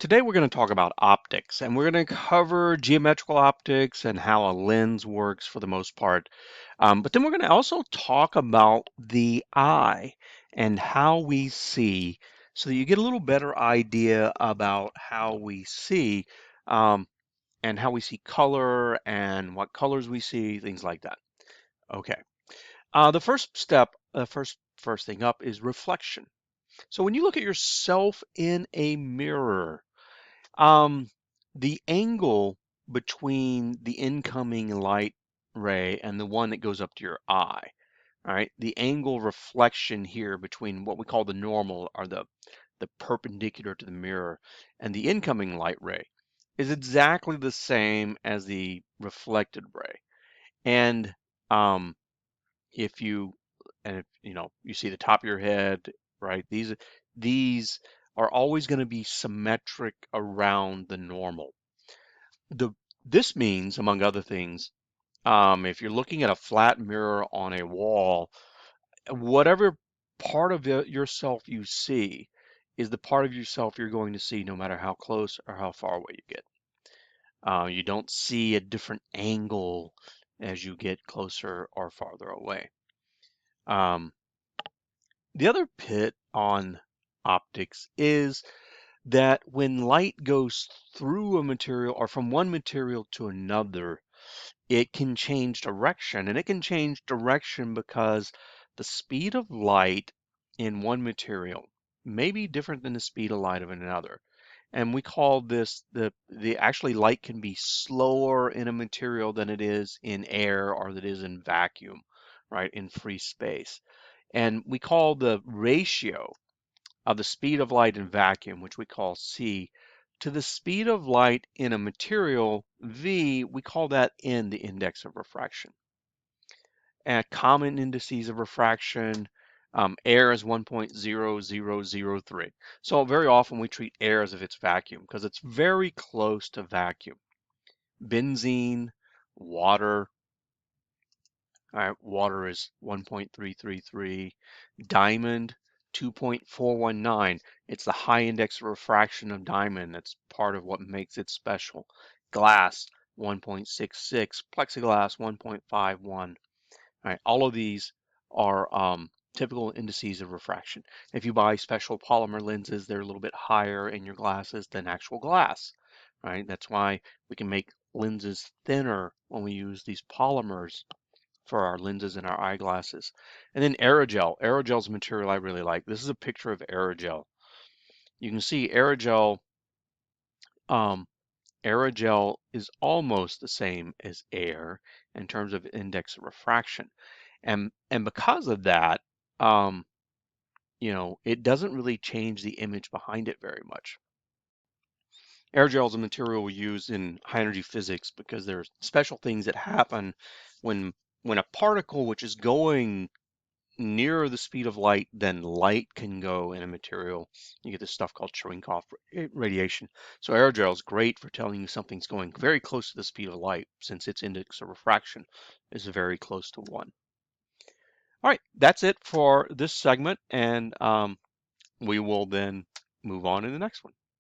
Today we're going to talk about optics, and we're going to cover geometrical optics and how a lens works for the most part. But then we're going to also talk about the eye and how we see so that you get a little better idea about how we see um, and how we see color and what colors we see, things like that. Okay. The first step, first thing up is reflection. So when you look at yourself in a mirror, um, the angle between the incoming light ray and the one that goes up to your eye, all right, the angle reflection here between what we call the normal or the perpendicular to the mirror and the incoming light ray is exactly the same as the reflected ray. And um, if you if you see the top of your head, right? These are always going to be symmetric around the normal. The This means, among other things, if you're looking at a flat mirror on a wall, whatever part of yourself you see is the part of yourself you're going to see no matter how close or how far away you get. You don't see a different angle as you get closer or farther away. Um, The other pit on optics is that when light goes through a material or from one material to another, it can change direction. And it can change direction because the speed of light in one material may be different than the speed of light of another. And we call this the actually light can be slower in a material than it is in air or that is in vacuum, right, in free space. And we call the ratio of the speed of light in vacuum, which we call c, to the speed of light in a material, v, we call that n, the index of refraction. And common indices of refraction, air is 1.0003. So very often we treat air as if it's vacuum because it's very close to vacuum. Benzene, water, all right, water is 1.333. Diamond, 2.419. It's the high index of refraction of diamond. That's part of what makes it special. Glass, 1.66. Plexiglass, 1.51. All right, all of these are typical indices of refraction. If you buy special polymer lenses, they're a little bit higher in your glasses than actual glass. Right? That's why we can make lenses thinner when we use these polymers for our lenses and our eyeglasses. And then aerogel. Aerogel is a material I really like. This is a picture of aerogel. You can see aerogel. Um, Aerogel is almost the same as air in terms of index of refraction, and because of that, um, it doesn't really change the image behind it very much. Aerogel is a material we use in high energy physics because there's special things that happen when when a particle which is going nearer the speed of light than light can go in a material, you get this stuff called Cherenkov radiation. So aerogel is great for telling you something's going very close to the speed of light since its index of refraction is very close to 1. All right, that's it for this segment, and we will then move on in the next one.